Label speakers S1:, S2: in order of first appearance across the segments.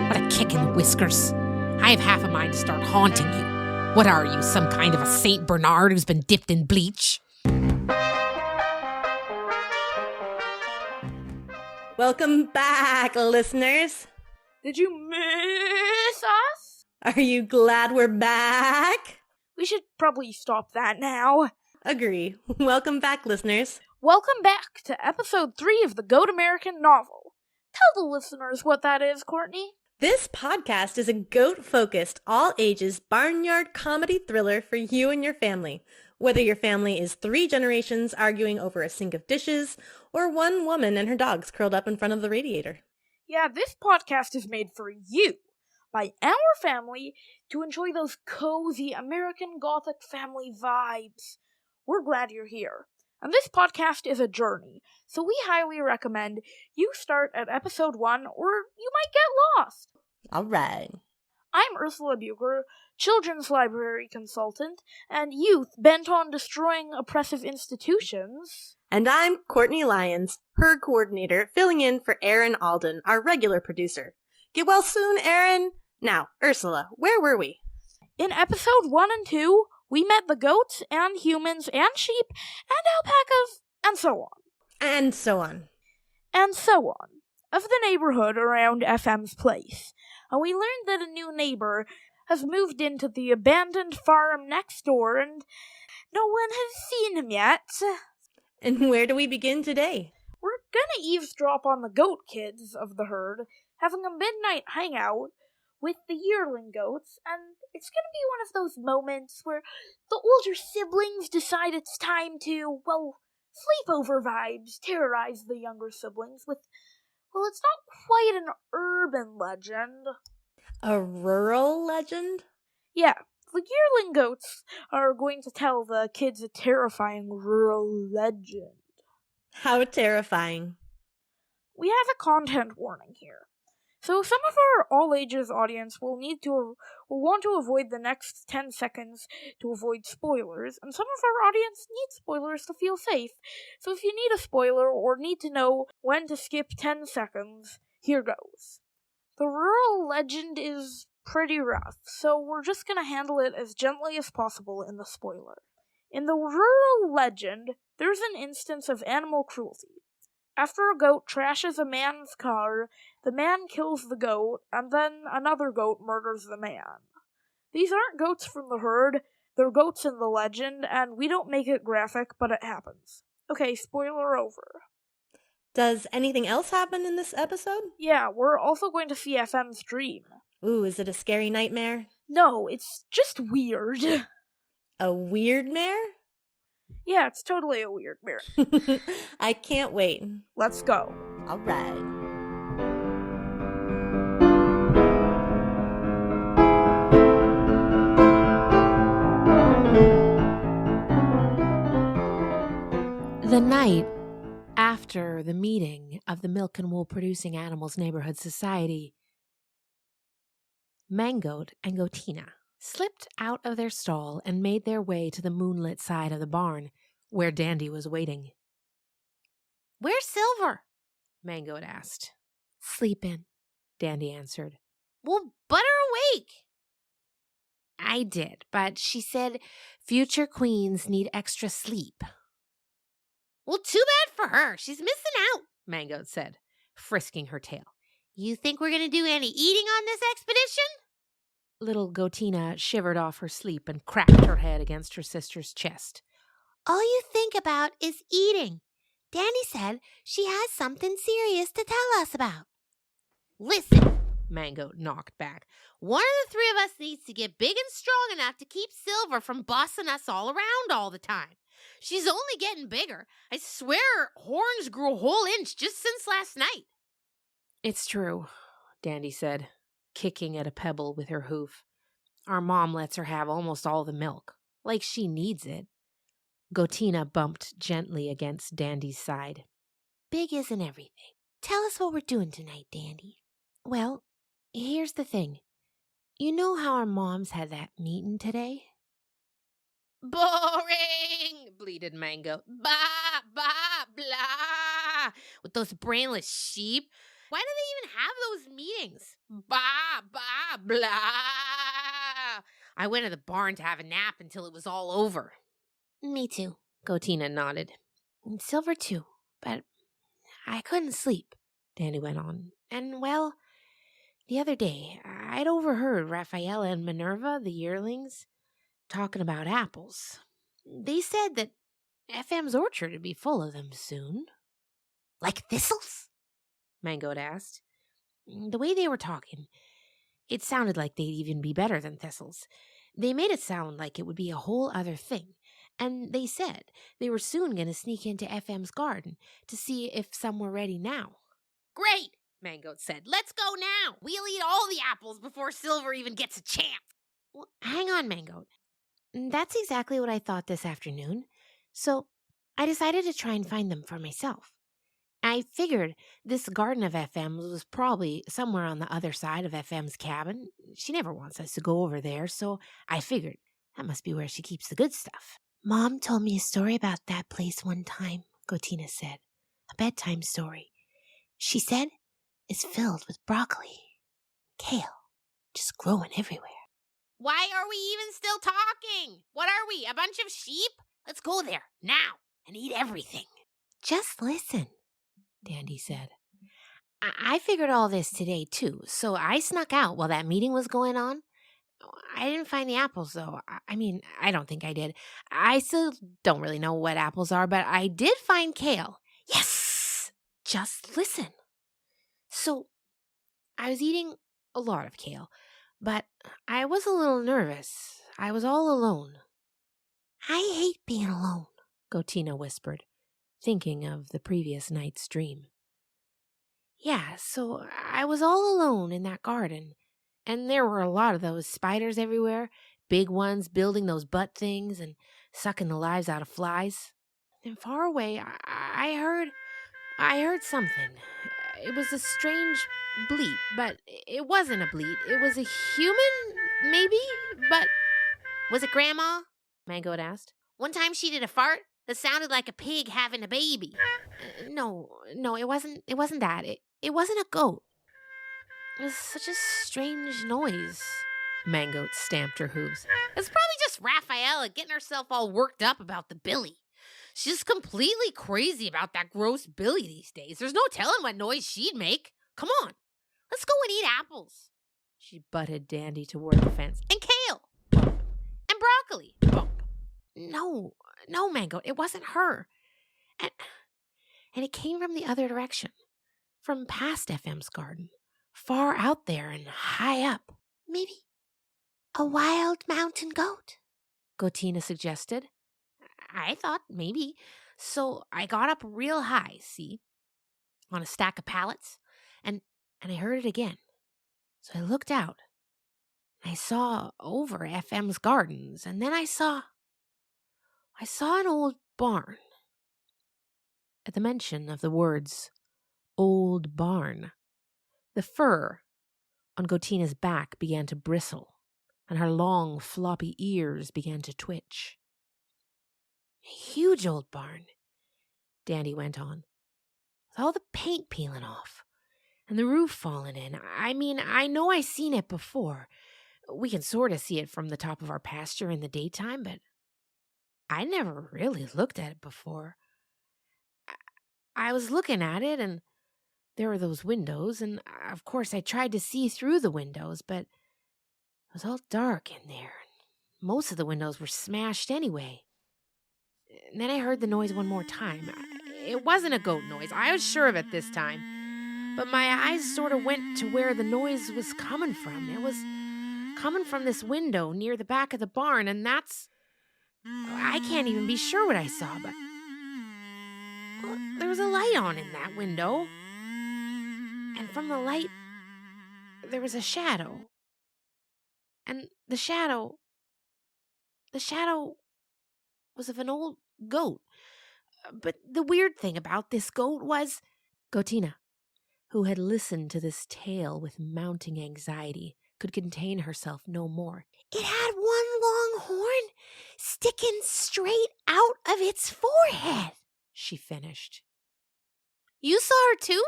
S1: What a kick in the whiskers. I have half a mind to start haunting you. What are you, some kind of a Saint Bernard who's been dipped in bleach?
S2: Welcome back, listeners.
S3: Did you miss us?
S2: Are you glad we're back?
S3: We should probably stop that now.
S2: Agree. Welcome back, listeners.
S3: Welcome back to episode 3 of the Goat American novel. Tell the listeners what that is, Courtney.
S2: This podcast is a goat-focused, all-ages, barnyard comedy thriller for you and your family. Whether your family is 3 generations arguing over a sink of dishes, or one woman and her dogs curled up in front of the radiator.
S3: Yeah, this podcast is made for you, by our family, to enjoy those cozy American Gothic family vibes. We're glad you're here. And this podcast is a journey, so we highly recommend you start at episode 1, or you might get lost.
S2: All right.
S3: I'm Ursula Bucher, children's library consultant, and youth bent on destroying oppressive institutions.
S2: And I'm Courtney Lyons, her coordinator, filling in for Aaron Alden, our regular producer. Get well soon, Aaron. Now, Ursula, where were we?
S3: In episode 1 and 2, we met the goats and humans and sheep and alpacas and so on.
S2: And so on.
S3: And so on. Of the neighborhood around FM's place. And we learned that a new neighbor has moved into the abandoned farm next door and no one has seen him yet.
S2: And where do we begin today?
S3: We're gonna eavesdrop on the goat kids of the herd, having a midnight hangout with the yearling goats, and it's gonna be one of those moments where the older siblings decide it's time to, well, sleepover vibes terrorize the younger siblings with, well, it's not quite an urban legend.
S2: A rural legend?
S3: Yeah, the yearling goats are going to tell the kids a terrifying rural legend.
S2: How terrifying.
S3: We have a content warning here. So some of our all-ages audience will want to avoid the next 10 seconds to avoid spoilers, and some of our audience need spoilers to feel safe. So if you need a spoiler or need to know when to skip 10 seconds, here goes. The rural legend is pretty rough, so we're just gonna handle it as gently as possible in the spoiler. In the rural legend, there's an instance of animal cruelty. After a goat trashes a man's car, the man kills the goat, and then another goat murders the man. These aren't goats from the herd, they're goats in the legend, and we don't make it graphic, but it happens. Okay, spoiler over.
S2: Does anything else happen in this episode?
S3: Yeah, we're also going to see FM's dream.
S2: Ooh, is it a scary nightmare?
S3: No, it's just weird.
S2: A weird mare?
S3: Yeah, it's totally a weird mare.
S2: I can't wait.
S3: Let's go.
S2: All right.
S1: The night after the meeting of the Milk and Wool Producing Animals Neighborhood Society, Mangoat and Goatina slipped out of their stall and made their way to the moonlit side of the barn, where Dandy was waiting. "Where's Silver?" Mangoat asked. "Sleepin'," Dandy answered. "Well, butter awake." "I did, but she said future queens need extra sleep." "Well, too bad for her. She's missing out," Mangoat said, frisking her tail. "You think we're going to do any eating on this expedition?" Little Goatina shivered off her sleep and cracked her head against her sister's chest. "All you think about is eating. Danny said she has something serious to tell us about." "Listen," Mangoat knocked back. "One of the 3 of us needs to get big and strong enough to keep Silver from bossing us all around all the time. She's only getting bigger. I swear her horns grew a whole inch just since last night." "It's true," Dandy said, kicking at a pebble with her hoof. "Our mom lets her have almost all the milk, like she needs it." Goatina bumped gently against Dandy's side. "Big isn't everything. Tell us what we're doing tonight, Dandy." "Well, here's the thing. You know how our moms had that meeting today?" "Boring," bleated Mango. "Bah, bah, blah. With those brainless sheep. Why do they even have those meetings? Bah." blah. I went to the barn to have a nap until it was all over. Me too, Gotina nodded. And Silver too, but I couldn't sleep, Dandy went on. And, well, the other day, I'd overheard Rafaela and Minerva, the yearlings, talking about apples. They said that FM's orchard would be full of them soon. Like thistles? Mangoed asked. The way they were talking, it sounded like they'd even be better than thistles. They made it sound like it would be a whole other thing. And they said they were soon going to sneak into FM's garden to see if some were ready now. Great, Mangoed said. Let's go now. We'll eat all the apples before Silver even gets a chance. Well, hang on, Mangoed. That's exactly what I thought this afternoon. So I decided to try and find them for myself. I figured this garden of FM's was probably somewhere on the other side of FM's cabin. She never wants us to go over there, so I figured that must be where she keeps the good stuff. Mom told me a story about that place one time, Gotina said. A bedtime story. She said it's filled with broccoli, kale, just growing everywhere. Why are we even still talking? What are we, a bunch of sheep? Let's go there, now, and eat everything. Just listen, Dandy said. I figured all this today, too, so I snuck out while that meeting was going on. I didn't find the apples, though. I don't think I did. I still don't really know what apples are, but I did find kale. Yes! Just listen. So, I was eating a lot of kale, but I was a little nervous. I was all alone. I hate being alone, Gotina whispered, thinking of the previous night's dream. Yeah, so I was all alone in that garden, and there were a lot of those spiders everywhere, big ones building those butt things and sucking the lives out of flies. Then far away, I heard something. It was a strange bleat, but it wasn't a bleat. It was a human, maybe? But was it Grandma? Mangoed asked. One time she did a fart that sounded like a pig having a baby. No, it wasn't that. It wasn't a goat. It was such a strange noise. Mangoed stamped her hooves. It's probably just Rafaela getting herself all worked up about the billy. She's completely crazy about that gross billy these days. There's no telling what noise she'd make. Come on, let's go and eat apples. She butted Dandy toward the fence. And kale. Bump. And broccoli. Bump. No, Mango, it wasn't her. And it came from the other direction. From past FM's garden. Far out there and high up. Maybe a wild mountain goat, Gotina suggested. I thought maybe. So I got up real high, see, on a stack of pallets, and I heard it again. So I looked out. I saw over FM's gardens, and then I saw an old barn. At the mention of the words, old barn, the fur on Gotina's back began to bristle, and her long, floppy ears began to twitch. A huge old barn, Dandy went on, with all the paint peeling off, and the roof falling in. I know I seen it before. We can sort of see it from the top of our pasture in the daytime, but I never really looked at it before. I was looking at it, and there were those windows, and of course I tried to see through the windows, but it was all dark in there. Most of the windows were smashed anyway. And then I heard the noise one more time. It wasn't a goat noise, I was sure of it this time. But my eyes sort of went to where the noise was coming from. It was coming from this window near the back of the barn, and I can't even be sure what I saw, but there was a light on in that window. And from the light, there was a shadow. And the shadow was of an old goat. But the weird thing about this goat was Gotina, who had listened to this tale with mounting anxiety, could contain herself no more. It had one long horn sticking straight out of its forehead, she finished. You saw her too?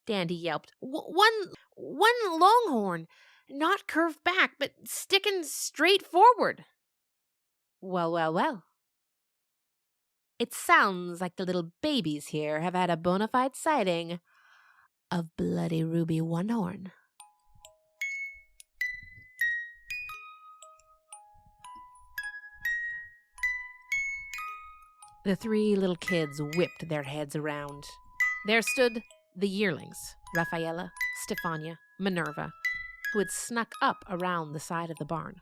S1: Dandy yelped. One longhorn. Not curved back, but sticking straight forward. Well, well, well. It sounds like the little babies here have had a bona fide sighting of Bloody Ruby One-Horn. The three little kids whipped their heads around. There stood the yearlings, Rafaela, Stefania, Minerva, who had snuck up around the side of the barn.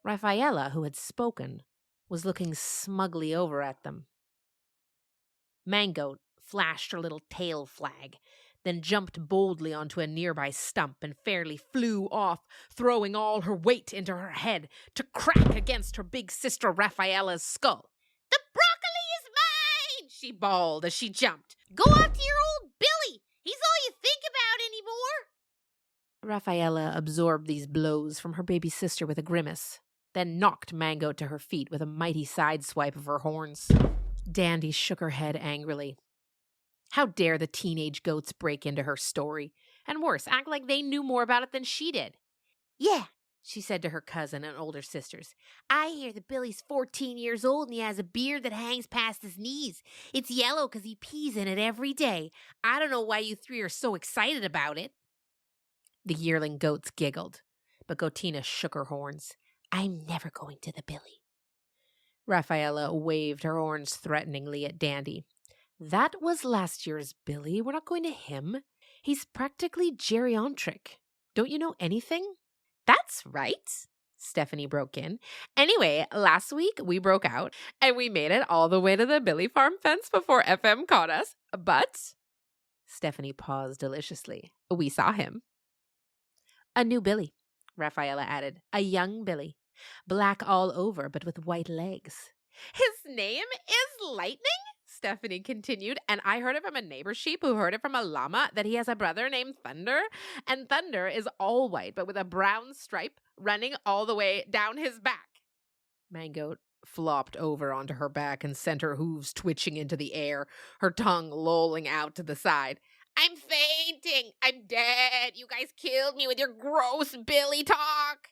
S1: Rafaela, who had spoken, was looking smugly over at them. Mangoat flashed her little tail flag, then jumped boldly onto a nearby stump and fairly flew off, throwing all her weight into her head to crack against her big sister Rafaela's skull. "The broccoli is mine!" she bawled as she jumped. "Go after your old Billy! He's all you think about anymore!" Rafaela absorbed these blows from her baby sister with a grimace, then knocked Mango to her feet with a mighty side swipe of her horns. Dandy shook her head angrily. How dare the teenage goats break into her story, and worse, act like they knew more about it than she did. "Yeah," she said to her cousin and older sisters. "I hear that Billy's 14 years old and he has a beard that hangs past his knees. It's yellow because he pees in it every day. I don't know why you three are so excited about it." The yearling goats giggled, but Gotina shook her horns. "I'm never going to the Billy." Rafaela waved her horns threateningly at Dandy. "That was last year's Billy. We're not going to him. He's practically geriatric. Don't you know anything?" "That's right," Stephanie broke in. "Anyway, last week we broke out and we made it all the way to the Billy farm fence before FM caught us. But," Stephanie paused deliciously, "we saw him." "A new Billy," Rafaela added. "A young Billy. Black all over, but with white legs." "His name is Lightning?" Stephanie continued, "and I heard it from a neighbor sheep who heard it from a llama that he has a brother named Thunder, and Thunder is all white but with a brown stripe running all the way down his back." Mangoat flopped over onto her back and sent her hooves twitching into the air, her tongue lolling out to the side. "I'm fainting! I'm dead! You guys killed me with your gross Billy talk!"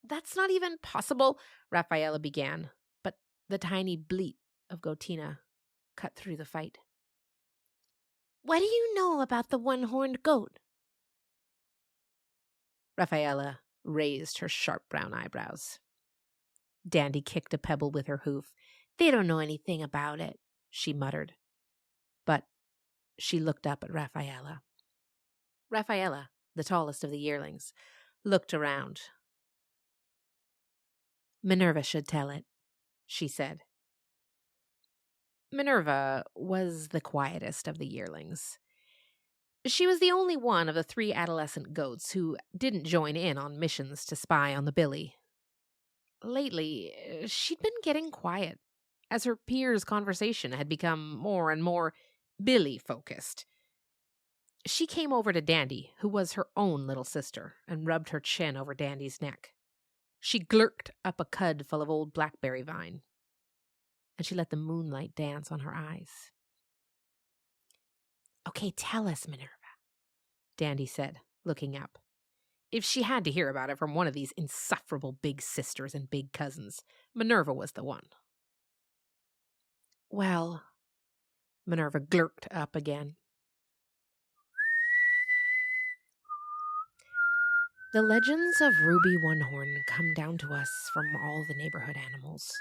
S1: "That's not even possible," Rafaela began, but the tiny bleat of Gotina cut through the fight. "What do you know about the one-horned goat?" Rafaela raised her sharp brown eyebrows. Dandy kicked a pebble with her hoof. "They don't know anything about it," she muttered. But she looked up at Rafaela. Rafaela, the tallest of the yearlings, looked around. "Minerva should tell it," she said. Minerva was the quietest of the yearlings. She was the only one of the three adolescent goats who didn't join in on missions to spy on the Billy. Lately, she'd been getting quiet, as her peers' conversation had become more and more Billy-focused. She came over to Dandy, who was her own little sister, and rubbed her chin over Dandy's neck. She glurked up a cud full of old blackberry vine, and she let the moonlight dance on her eyes. "Okay, tell us, Minerva," Dandy said, looking up. If she had to hear about it from one of these insufferable big sisters and big cousins, Minerva was the one. "Well," Minerva glurked up again. "The legends of Ruby One-Horn come down to us from all the neighborhood animals.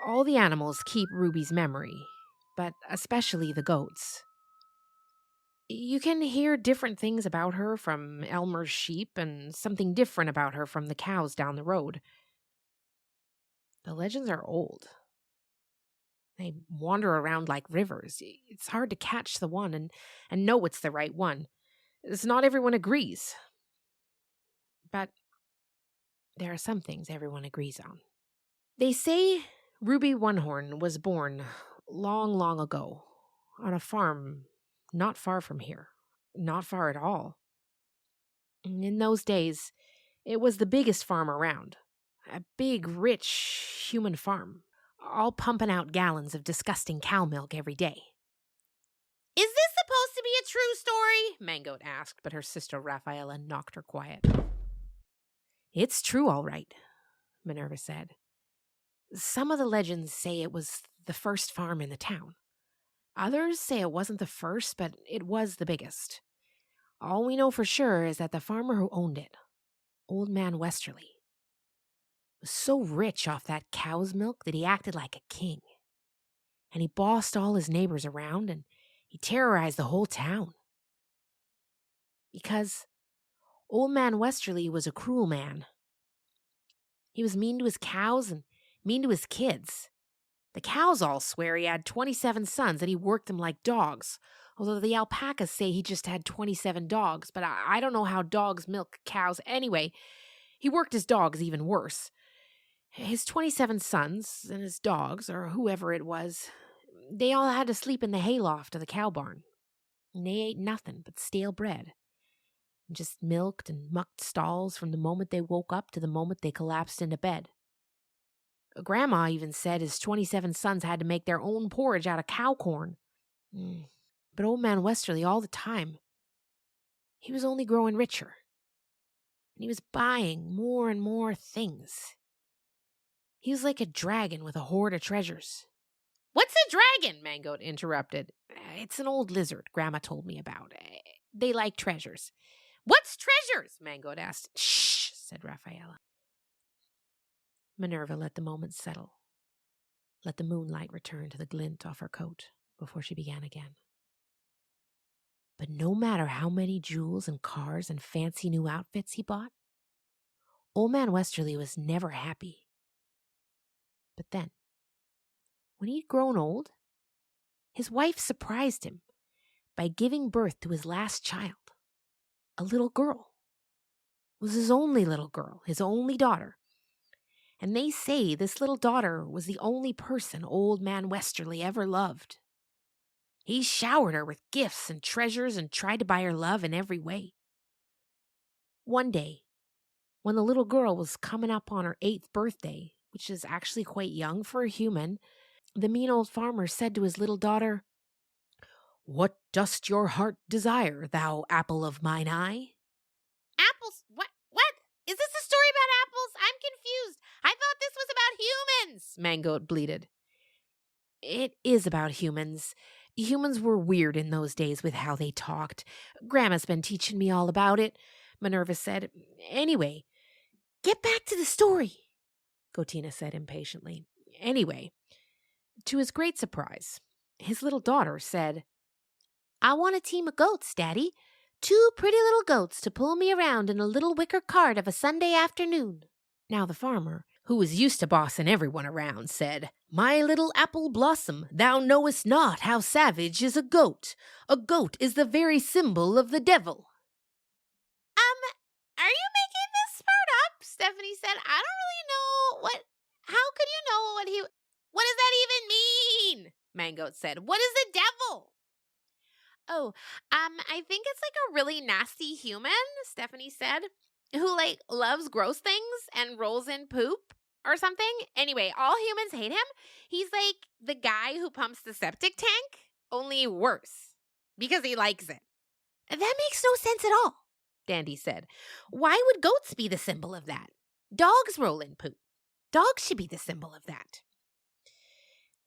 S1: All the animals keep Ruby's memory, but especially the goats. You can hear different things about her from Elmer's sheep and something different about her from the cows down the road. The legends are old. They wander around like rivers. It's hard to catch the one and know it's the right one. It's not everyone agrees. But there are some things everyone agrees on. They say Ruby One-Horn was born long, long ago on a farm not far from here. Not far at all. In those days, it was the biggest farm around. A big, rich human farm, all pumping out gallons of disgusting cow milk every day. "Is this supposed to be a true story? Mangoat asked, but her sister Rafaela knocked her quiet. It's true, all right, Minerva said. Some of the legends say it was the first farm in the town. Others say it wasn't the first, but it was the biggest. All we know for sure is that the farmer who owned it, Old Man Westerly, was so rich off that cow's milk that he acted like a king. And he bossed all his neighbors around, and he terrorized the whole town. Because Old Man Westerly was a cruel man. He was mean to his cows and mean to his kids. The cows all swear he had 27 sons and he worked them like dogs, although the alpacas say he just had 27 dogs, but I don't know how dogs milk cows anyway. He worked his dogs even worse. His 27 sons and his dogs, or whoever it was, they all had to sleep in the hayloft of the cow barn. And they ate nothing but stale bread. And just milked and mucked stalls from the moment they woke up to the moment they collapsed into bed. Grandma even said his 27 sons had to make their own porridge out of cow corn. But Old Man Westerly, all the time, he was only growing richer. And he was buying more and more things. He was like a dragon with a hoard of treasures. What's a dragon? Mangoat interrupted. It's an old lizard Grandma told me about. They like treasures. What's treasures? Mangoat asked. Shh, said Rafaela. Minerva let the moment settle. Let the moonlight return to the glint off her coat before she began again. But no matter how many jewels and cars and fancy new outfits he bought, Old Man Westerly was never happy. But then, when he'd grown old, his wife surprised him by giving birth to his last child, a little girl. It was his only little girl, his only daughter. And they say this little daughter was the only person Old Man Westerly ever loved. He showered her with gifts and treasures and tried to buy her love in every way. One day, when the little girl was coming up on her 8th birthday, which is actually quite young for a human, the mean old farmer said to his little daughter, "What dost your heart desire, thou apple of mine eye?" Apples? What? Is this a story about apples? I'm confused. I thought this was about humans, Mangoat bleated. It is about humans. Humans were weird in those days with how they talked. Grandma's been teaching me all about it, Minerva said. Anyway, get back to the story, Gotina said impatiently. Anyway, to his great surprise, his little daughter said, "I want a team of goats, Daddy. 2 pretty little goats to pull me around in a little wicker cart of a Sunday afternoon." Now the farmer, who was used to bossing everyone around, said, "My little apple blossom, thou knowest not how savage is a goat. A goat is the very symbol of the devil." Are you making this part up? Stephanie said. I don't really know how could you know what does that even mean? Mangoat said. What is the devil? Oh, I think it's like a really nasty human, Stephanie said, who loves gross things and rolls in poop or something. Anyway, all humans hate him. He's like the guy who pumps the septic tank, only worse, because he likes it. That makes no sense at all, Dandy said. Why would goats be the symbol of that? Dogs roll in poop. Dogs should be the symbol of that.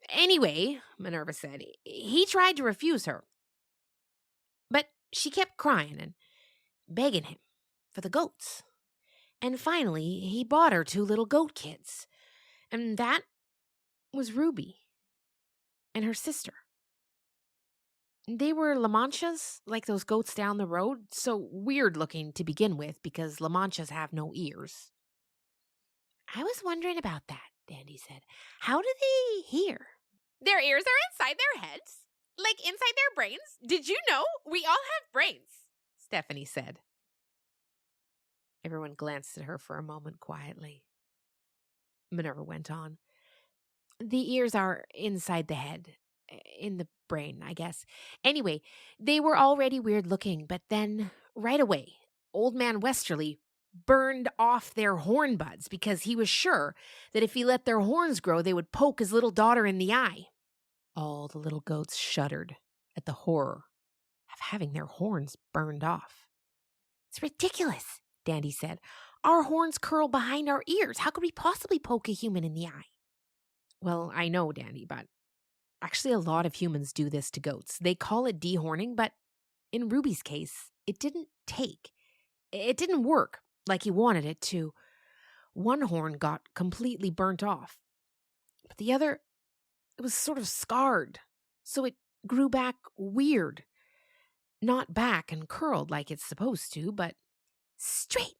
S1: Anyway, Minerva said, he tried to refuse her. But she kept crying and begging him for the goats. And finally, he bought her 2 little goat kids. And that was Ruby and her sister. They were La Manchas, like those goats down the road, so weird looking to begin with because La Manchas have no ears. I was wondering about that, Dandy said. How do they hear? Their ears are inside their heads. Like inside their brains? Did you know? We all have brains, Stephanie said. Everyone glanced at her for a moment quietly. Minerva went on. The ears are inside the head, in the brain, I guess. Anyway, they were already weird looking, but then, right away, Old Man Westerly burned off their horn buds because he was sure that if he let their horns grow, they would poke his little daughter in the eye. All the little goats shuddered at the horror of having their horns burned off. "It's ridiculous," Dandy said. "Our horns curl behind our ears. How could we possibly poke a human in the eye?" "Well, I know, Dandy, but actually a lot of humans do this to goats. They call it dehorning, but in Ruby's case, it didn't take. It didn't work like he wanted it to. One horn got completely burnt off, but the other, it was sort of scarred, so it grew back weird. Not back and curled like it's supposed to, but straight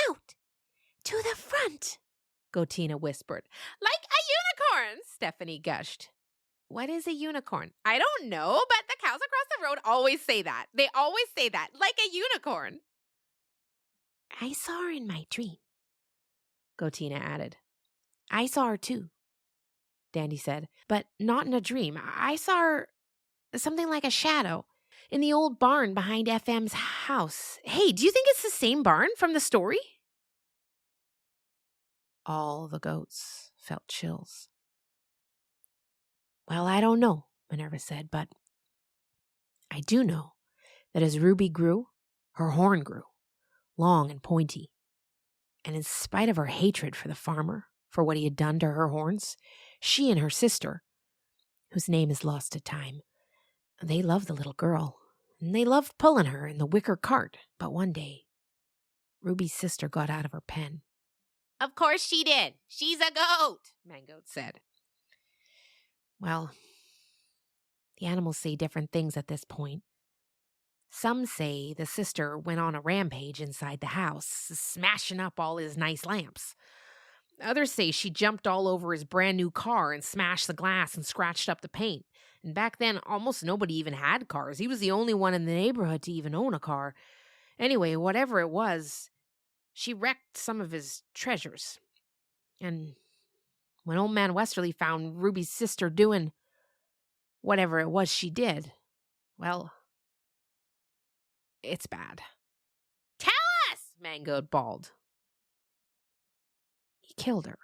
S1: out to the front," Gotina whispered. "Like a unicorn," Stephanie gushed. "What is a unicorn?" "I don't know, but the cows across the road always say that. They always say that, like a unicorn." "I saw her in my dream," Gotina added. "I saw her too," Dandy said, "but not in a dream. I saw her something like a shadow in the old barn behind FM's house. Hey, do you think it's the same barn from the story?" All the goats felt chills. "Well, I don't know," Minerva said, "but I do know that as Ruby grew, her horn grew, long and pointy. And in spite of her hatred for the farmer, for what he had done to her horns, she and her sister, whose name is lost to time, they loved the little girl, and they loved pulling her in the wicker cart. But one day, Ruby's sister got out of her pen. "Of course she did. She's a goat," Mangoat said. Well, the animals say different things at this point. Some say the sister went on a rampage inside the house, smashing up all his nice lamps. Others say she jumped all over his brand new car and smashed the glass and scratched up the paint. And back then, almost nobody even had cars. He was the only one in the neighborhood to even own a car. Anyway, whatever it was, she wrecked some of his treasures. And when old man Westerly found Ruby's sister doing whatever it was she did, well, it's bad. "Tell us!" Mangoat bawled. He killed her.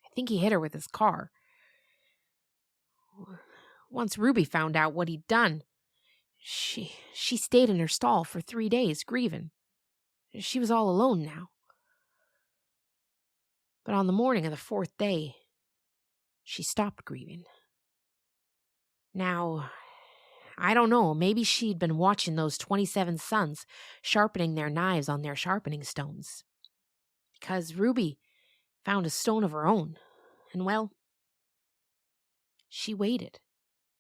S1: I think he hit her with his car. Once Ruby found out what he'd done, she stayed in her stall for 3 days, grieving. She was all alone now. But on the morning of the 4th day, she stopped grieving. Now, I don't know, maybe she'd been watching those 27 sons sharpening their knives on their sharpening stones. Because Ruby found a stone of her own, and well, she waited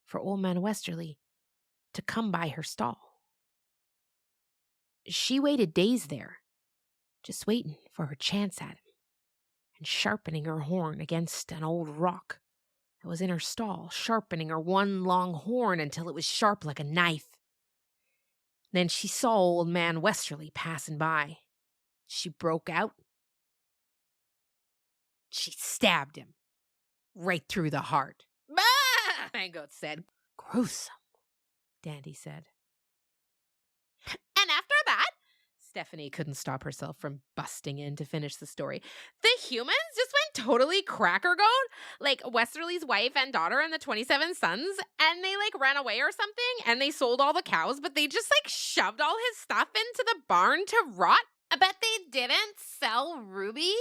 S1: for old man Westerly to come by her stall. She waited days there, just waiting for her chance at him, and sharpening her horn against an old rock that was in her stall, sharpening her one long horn until it was sharp like a knife. Then she saw old man Westerly passing by. She broke out. She stabbed him right through the heart. "Bah!" Mangoat said. "Gruesome," Dandy said. "And after that," Stephanie couldn't stop herself from busting in to finish the story, "the humans just went totally crackergoat, like Westerly's wife and daughter and the 27 sons, and they ran away or something, and they sold all the cows, but they just shoved all his stuff into the barn to rot. But they didn't sell Ruby.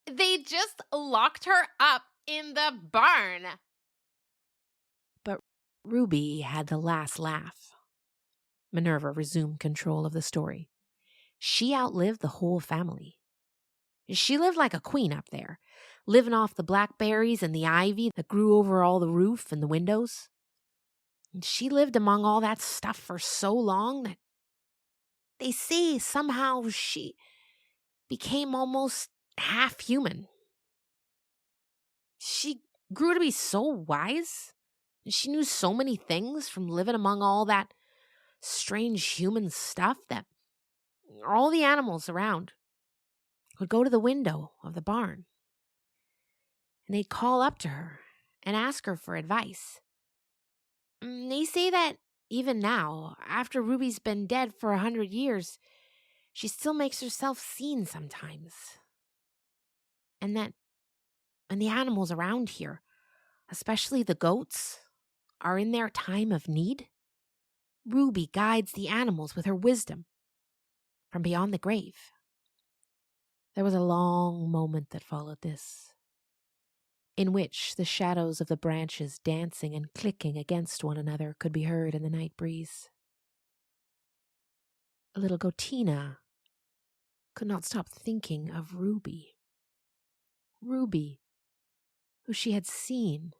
S1: They just locked her up in the barn." But Ruby had the last laugh. Minerva resumed control of the story. She outlived the whole family. She lived like a queen up there, living off the blackberries and the ivy that grew over all the roof and the windows. And she lived among all that stuff for so long that they say somehow she became almost half human. She grew to be so wise, and she knew so many things from living among all that strange human stuff that all the animals around would go to the window of the barn, and they'd call up to her and ask her for advice. And they say that even now, after Ruby's been dead for 100 years, she still makes herself seen sometimes. And that when the animals around here, especially the goats, are in their time of need, Ruby guides the animals with her wisdom from beyond the grave. There was a long moment that followed this, in which the shadows of the branches dancing and clicking against one another could be heard in the night breeze. Little Gotina could not stop thinking of Ruby. Ruby, who she had seen.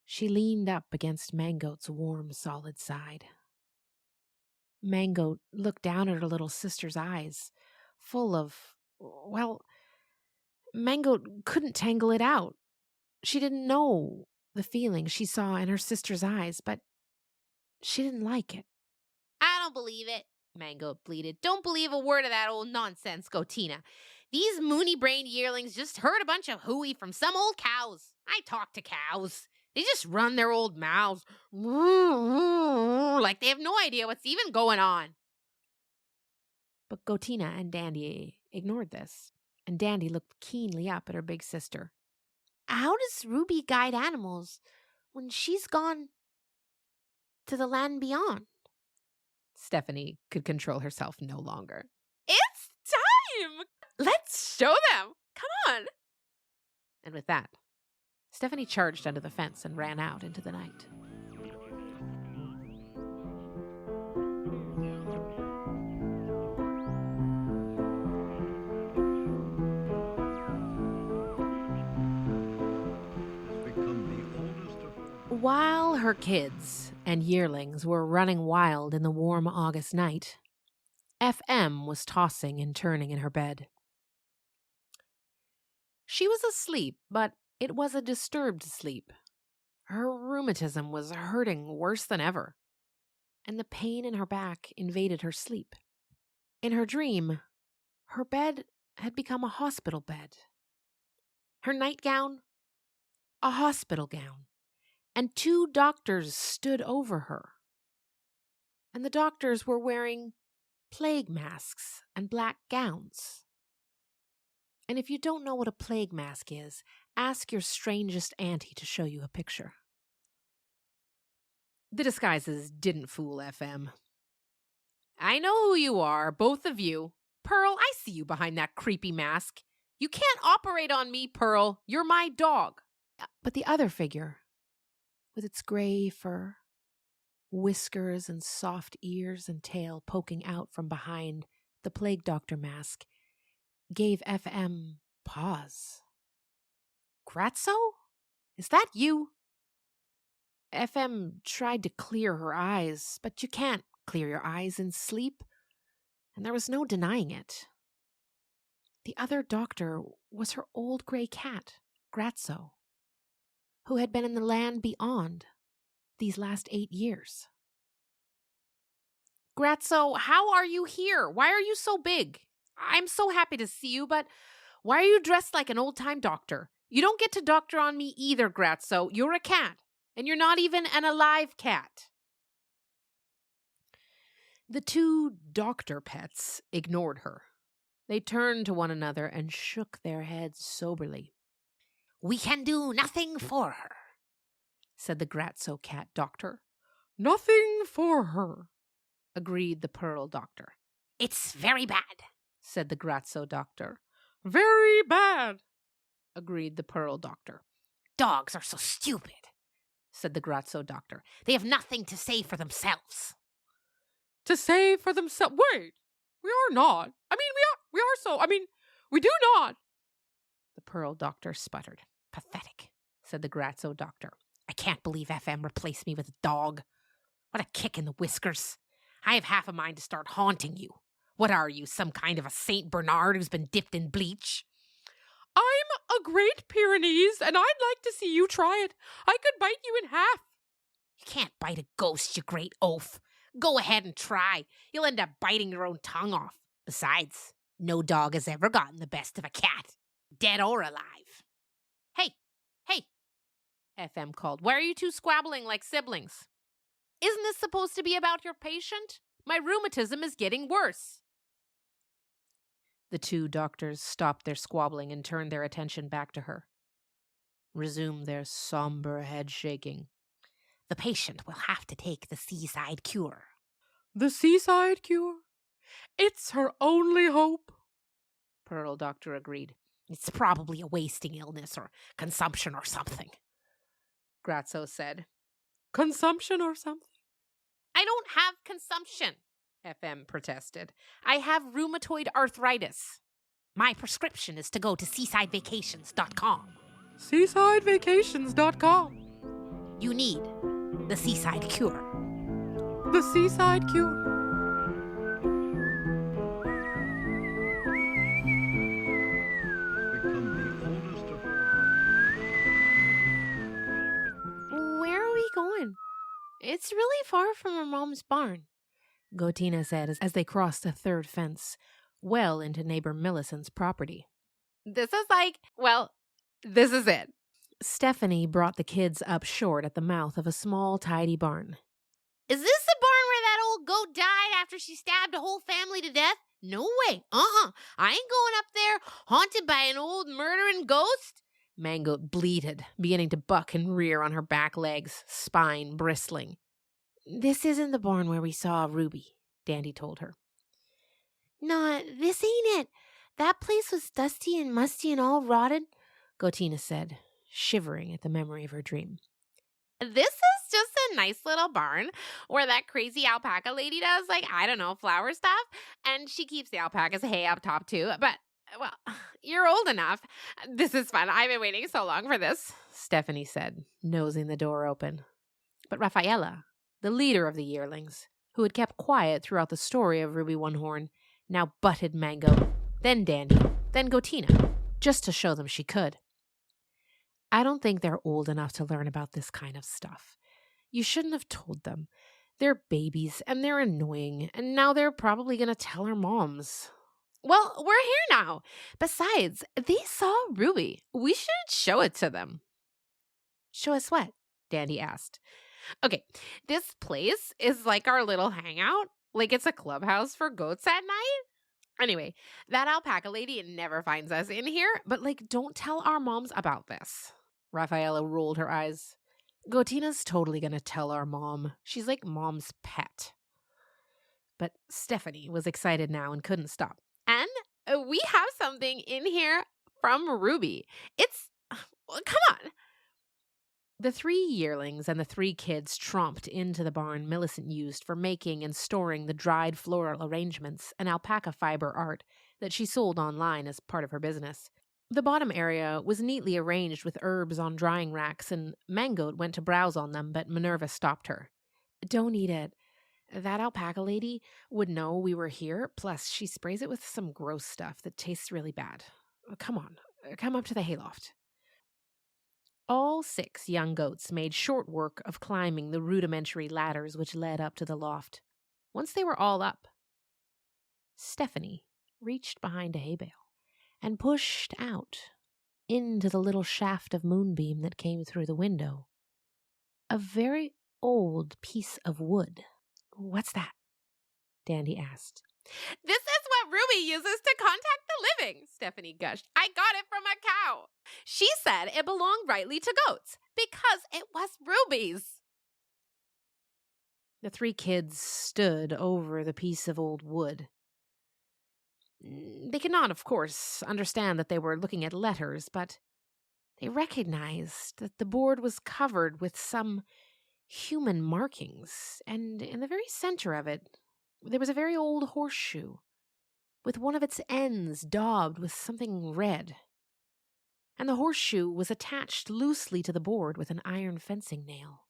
S1: She leaned up against Mangoat's warm, solid side. Mangoat looked down at her little sister's eyes, full of, well, Mangoat couldn't tangle it out. She didn't know the feeling she saw in her sister's eyes, but she didn't like it.
S4: I don't believe it, Mangoat bleated. Don't believe a word of that old nonsense, Gotina. These moony-brained yearlings just heard a bunch of hooey from some old cows. I talk to cows. They just run their old mouths like they have no idea what's even going on.
S1: But Gotina and Dandy ignored this, and Dandy looked keenly up at her big sister.
S4: How does Ruby guide animals when she's gone to the land beyond?
S1: Stephanie could control herself no longer.
S4: It's time!
S1: Let's show them! Come on! And with that, Stephanie charged under the fence and ran out into the night. While her kids and yearlings were running wild in the warm August night, FM was tossing and turning in her bed. She was asleep, but it was a disturbed sleep. Her rheumatism was hurting worse than ever, and the pain in her back invaded her sleep. In her dream, her bed had become a hospital bed. Her nightgown, a hospital gown, and 2 doctors stood over her. And the doctors were wearing plague masks and black gowns. And if you don't know what a plague mask is, ask your strangest auntie to show you a picture. The disguises didn't fool FM. I know who you are, both of you. Pearl, I see you behind that creepy mask. You can't operate on me, Pearl. You're my dog. But the other figure, with its gray fur, whiskers and soft ears and tail poking out from behind the plague doctor mask, gave FM pause. Gratzo? Is that you? FM tried to clear her eyes, but you can't clear your eyes in sleep, and there was no denying it. The other doctor was her old gray cat, Gratzo, who had been in the land beyond these last 8 years. Gratzo, how are you here? Why are you so big? I'm so happy to see you, but why are you dressed like an old-time doctor? You don't get to doctor on me either, Gratzo. You're a cat, and you're not even an alive cat. The 2 doctor pets ignored her. They turned to one another and shook their heads soberly.
S4: We can do nothing for her,
S1: said the Gratzo cat doctor. Nothing for her, agreed the Pearl doctor.
S4: It's very bad,
S1: said the Gratzo doctor. Very bad, agreed the Pearl doctor.
S4: Dogs are so stupid,
S1: said the Gratzo doctor.
S4: They have nothing to say for themselves.
S1: To say for themselves? Wait, we are not. We do not. The Pearl doctor sputtered. Pathetic, said the Gratzo doctor. I can't believe FM replaced me with a dog. What a kick in the whiskers. I have half a mind to start haunting you. What are you, some kind of a Saint Bernard who's been dipped in bleach? I'm a Great Pyrenees, and I'd like to see you try it. I could bite you in half.
S4: You can't bite a ghost, you great oaf. Go ahead and try. You'll end up biting your own tongue off. Besides, no dog has ever gotten the best of a cat, dead or alive. Hey, FM called. Why are you 2 squabbling like siblings? Isn't this supposed to be about your patient? My rheumatism is getting worse. The 2 doctors stopped their squabbling and turned their attention back to her. Resumed their somber head shaking. the patient will have to take the seaside cure.
S1: The seaside cure? It's her only hope, Pearl Doctor agreed.
S4: It's probably a wasting illness or consumption or something,
S1: Grazzo said. Consumption or something?
S4: I don't have consumption, FM protested. I have rheumatoid arthritis. My prescription is to go to seasidevacations.com.
S1: Seasidevacations.com.
S4: You need the seaside cure.
S1: The seaside cure. Where are we going? It's really far from our mom's barn, Gotina said as they crossed a third fence, well into neighbor Millicent's property.
S4: This is this is it.
S1: Stephanie brought the kids up short at the mouth of a small, tidy barn.
S4: Is this the barn where that old goat died after she stabbed a whole family to death? No way. I ain't going up there haunted by an old murdering ghost.
S1: Mango bleated, beginning to buck and rear on her back legs, spine bristling. This isn't the barn where we saw Ruby, Dandy told her.
S5: Nah, this ain't it. That place was dusty and musty and all rotted,
S1: Gotina said, shivering at the memory of her dream.
S4: This is just a nice little barn where that crazy alpaca lady does, flower stuff. And she keeps the alpacas hay up top too. But, well, you're old enough. This is fun. I've been waiting so long for this,
S1: Stephanie said, nosing the door open. But Rafaela, the leader of the yearlings, who had kept quiet throughout the story of Ruby One Horn, now butted Mango, then Dandy, then Gotina, just to show them she could. I don't think they're old enough to learn about this kind of stuff. You shouldn't have told them. They're babies, and they're annoying, and now they're probably going to tell our moms.
S4: Well, we're here now. Besides, they saw Ruby. We should show it to them.
S1: Show us what? Dandy asked.
S4: Okay, this place is like our little hangout. Like it's a clubhouse for goats at night. Anyway, that alpaca lady never finds us in here, but don't tell our moms about this.
S1: Rafaela rolled her eyes. Gotina's totally going to tell our mom. She's like mom's pet. But Stephanie was excited now and couldn't stop.
S4: And we have something in here from Ruby. Come on.
S1: The 3 yearlings and the 3 kids tromped into the barn Millicent used for making and storing the dried floral arrangements and alpaca fiber art that she sold online as part of her business. The bottom area was neatly arranged with herbs on drying racks, and Mangoat went to browse on them, but Minerva stopped her. Don't eat it. That alpaca lady would know we were here, plus she sprays it with some gross stuff that tastes really bad. Come on, come up to the hayloft. All 6 young goats made short work of climbing the rudimentary ladders which led up to the loft. Once they were all up, Stephanie reached behind a hay bale and pushed out into the little shaft of moonbeam that came through the window a very old piece of wood. What's that? Dandy asked.
S4: This is what Ruby uses to contact the living, Stephanie gushed. I got it from a cow. She said it belonged rightly to goats because it was Ruby's.
S1: The 3 kids stood over the piece of old wood. They could not, of course, understand that they were looking at letters, but they recognized that the board was covered with some human markings, and in the very center of it, there was a very old horseshoe, with one of its ends daubed with something red. And the horseshoe was attached loosely to the board with an iron fencing nail.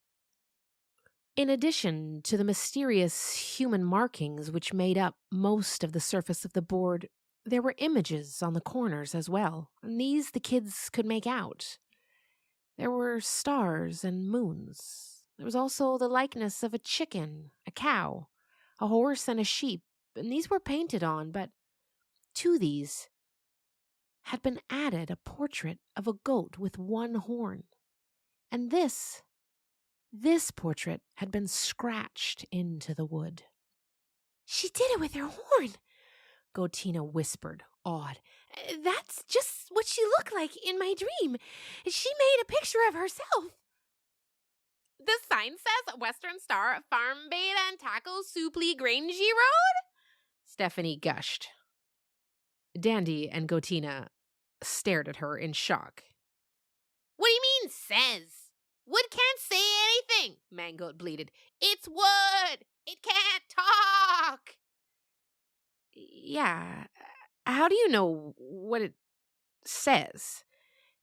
S1: In addition to the mysterious human markings which made up most of the surface of the board, there were images on the corners as well, and these the kids could make out. There were stars and moons. There was also the likeness of a chicken, a cow, a horse, and a sheep, and these were painted on, but to these had been added a portrait of a goat with 1 horn. And this portrait had been scratched into the wood.
S5: She did it with her horn,
S1: Gotina whispered, awed.
S5: That's just what she looked like in my dream. She made a picture of herself.
S4: The sign says Western Star, Farm Beta and Taco Supli Grangy Road? Stephanie gushed. Dandy and Gotina stared at her in shock. What do you mean, says? Wood can't say anything, Mangoat bleated. It's wood! It can't talk!
S1: Yeah, how do you know what it says?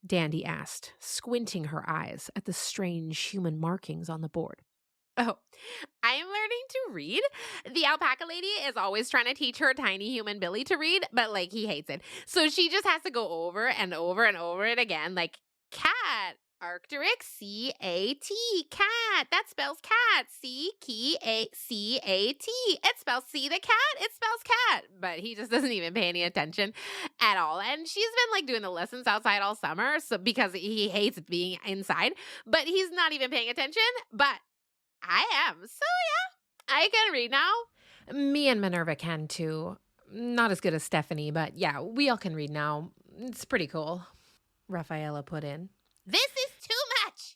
S1: Dandy asked, squinting her eyes at the strange human markings on the board.
S4: Oh, I'm learning to read. The alpaca lady is always trying to teach her tiny human Billy to read, but, he hates it. So she just has to go over and over and over it again, cat. Arcturus, C-A-T, cat. That spells cat. C-K-A-C-A-T. It spells see the cat. It spells cat. But he just doesn't even pay any attention at all. And she's been doing the lessons outside all summer because he hates being inside. But he's not even paying attention. But I am. So yeah, I can read now.
S1: Me and Minerva can too. Not as good as Stephanie, but yeah, we all can read now. It's pretty cool. Rafaela put in.
S4: This is too much,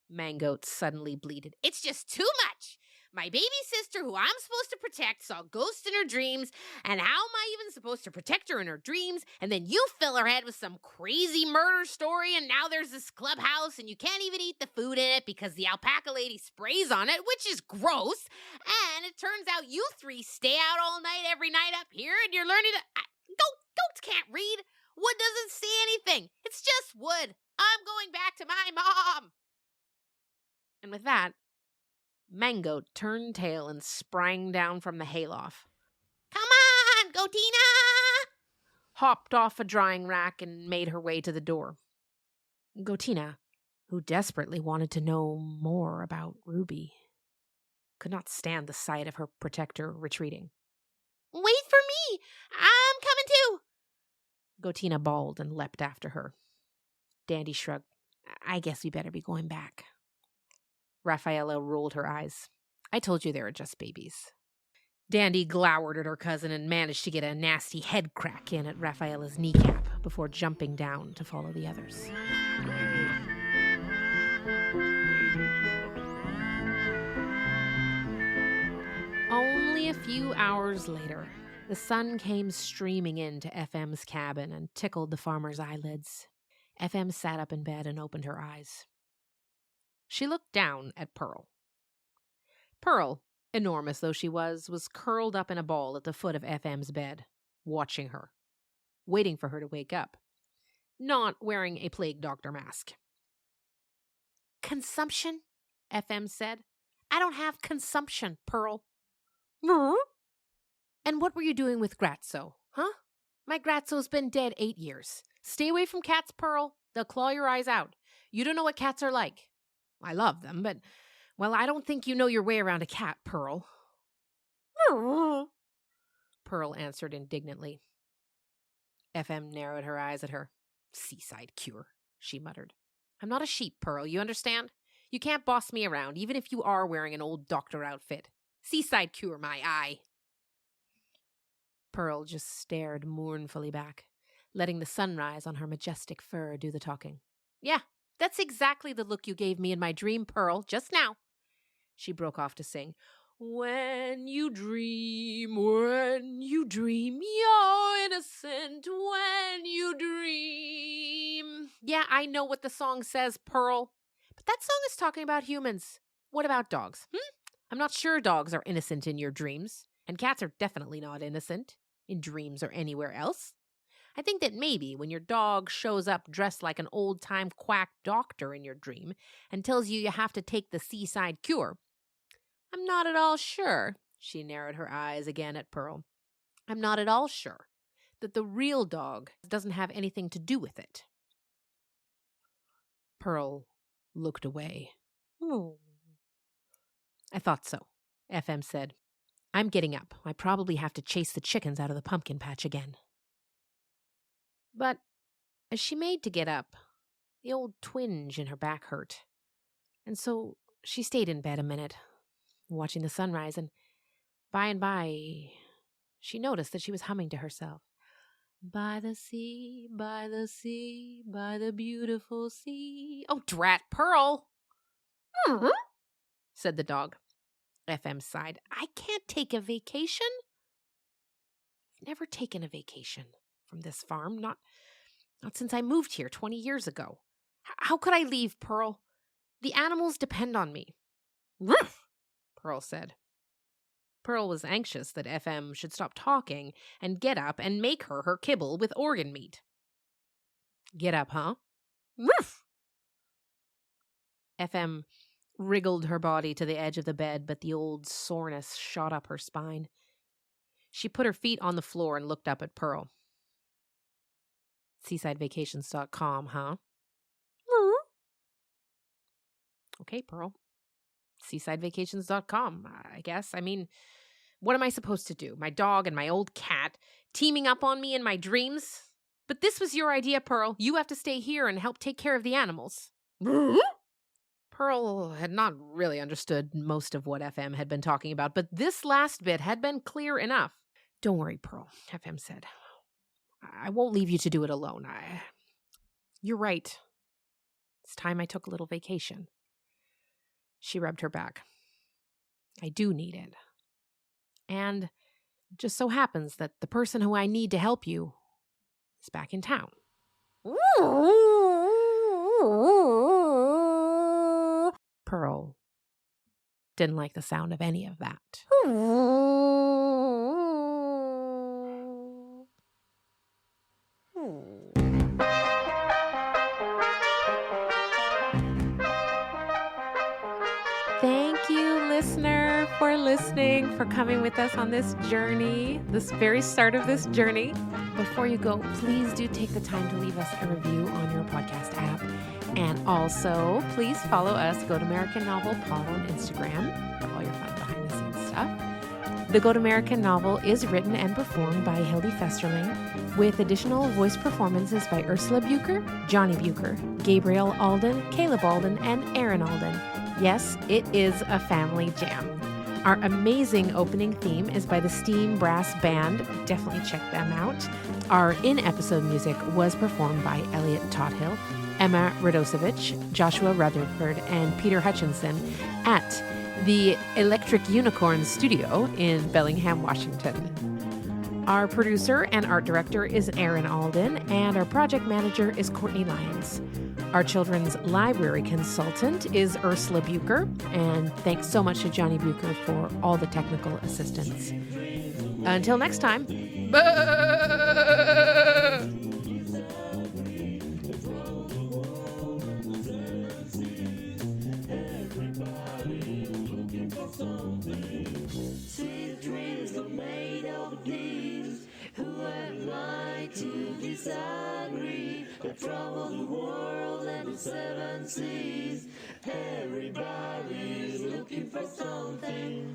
S4: Mangoat suddenly bleated. It's just too much. My baby sister, who I'm supposed to protect, saw ghosts in her dreams, and how am I even supposed to protect her in her dreams? And then you fill her head with some crazy murder story, and now there's this clubhouse, and you can't even eat the food in it because the alpaca lady sprays on it, which is gross. And it turns out you three stay out all night every night up here, and you're learning to... Goats can't read. Wood doesn't say anything. It's just wood. I'm going back to my mom.
S1: And with that, Mangoat turned tail and sprang down from the hayloft.
S4: Come on, Gotina!
S1: Hopped off a drying rack and made her way to the door. Gotina, who desperately wanted to know more about Ruby, could not stand the sight of her protector retreating.
S4: Wait for me! I'm coming too!
S1: Gotina bawled and leapt after her. Dandy shrugged. I guess we better be going back. Rafaela rolled her eyes. I told you they were just babies. Dandy glowered at her cousin and managed to get a nasty head crack in at Rafaela's kneecap before jumping down to follow the others. Only a few hours later, the sun came streaming into FM's cabin and tickled the farmer's eyelids. FM sat up in bed and opened her eyes. She looked down at Pearl. Pearl, enormous though she was curled up in a ball at the foot of FM's bed, watching her, waiting for her to wake up, not wearing a plague doctor mask. Consumption? FM said. I don't have consumption, Pearl. And what were you doing with Gratzo, huh? My Gratzo's been dead 8 years. Stay away from cats, Pearl. They'll claw your eyes out. You don't know what cats are like. I love them, but, well, I don't think you know your way around a cat, Pearl. Pearl answered indignantly. FM narrowed her eyes at her. Seaside cure, she muttered. I'm not a sheep, Pearl, you understand? You can't boss me around, even if you are wearing an old doctor outfit. Seaside cure, my eye. Pearl just stared mournfully back, letting the sunrise on her majestic fur do the talking. Yeah, that's exactly the look you gave me in my dream, Pearl, just now. She broke off to sing. When you dream, you're innocent, when you dream. Yeah, I know what the song says, Pearl. But that song is talking about humans. What about dogs? I'm not sure dogs are innocent in your dreams. And cats are definitely not innocent in dreams or anywhere else. I think that maybe when your dog shows up dressed like an old-time quack doctor in your dream and tells you you have to take the seaside cure, I'm not at all sure, she narrowed her eyes again at Pearl. I'm not at all sure that the real dog doesn't have anything to do with it. Pearl looked away. I thought so, FM said. I'm getting up. I probably have to chase the chickens out of the pumpkin patch again. But as she made to get up, the old twinge in her back hurt. And so she stayed in bed a minute, watching the sunrise, and by, she noticed that she was humming to herself. By the sea, by the sea, by the beautiful sea. Oh, drat, Pearl! said the dog. FM sighed. I can't take a vacation. I've never taken a vacation from this farm, not since I moved here 20 years ago. How could I leave, Pearl? The animals depend on me. Ruff, Pearl said. Pearl was anxious that FM should stop talking and get up and make her kibble with organ meat. Get up, huh? Ruff! FM wriggled her body to the edge of the bed, but the old soreness shot up her spine. She put her feet on the floor and looked up at Pearl. SeasideVacations.com, huh? Okay, Pearl. SeasideVacations.com, I guess. I mean, what am I supposed to do? My dog and my old cat teaming up on me in my dreams? But this was your idea, Pearl. You have to stay here and help take care of the animals. Pearl had not really understood most of what FM had been talking about, but this last bit had been clear enough. Don't worry, Pearl, FM said. I won't leave you to do it alone. You're right. It's time I took a little vacation. She rubbed her back. I do need it. And it just so happens that the person who I need to help you is back in town. Pearl didn't like the sound of any of that. Thank you, listener, for listening, for coming with us on this journey, this very start of this journey. Before you go, please do take the time to leave us a review on your podcast app. And also, please follow us, Go to American Novel Pod on Instagram for all your fun behind-the-scenes stuff. The Go to American Novel is written and performed by Hildy Festerling, with additional voice performances by Ursula Bucher, Johnny Bucher, Gabriel Alden, Caleb Alden, and Aaron Alden. Yes, it is a family jam. Our amazing opening theme is by the Steam Brass Band. Definitely check them out. Our in-episode music was performed by Elliot Tothill, Emma Radosevich, Joshua Rutherford, and Peter Hutchinson at the Electric Unicorn Studio in Bellingham, Washington. Our producer and art director is Aaron Alden, and our project manager is Courtney Lyons. Our children's library consultant is Ursula Bucher, and thanks so much to Johnny Bucher for all the technical assistance. Until next time.
S6: Sweet dreams are made of these. Who am I to disagree? I travel the world and the seven seas. Everybody's looking for something.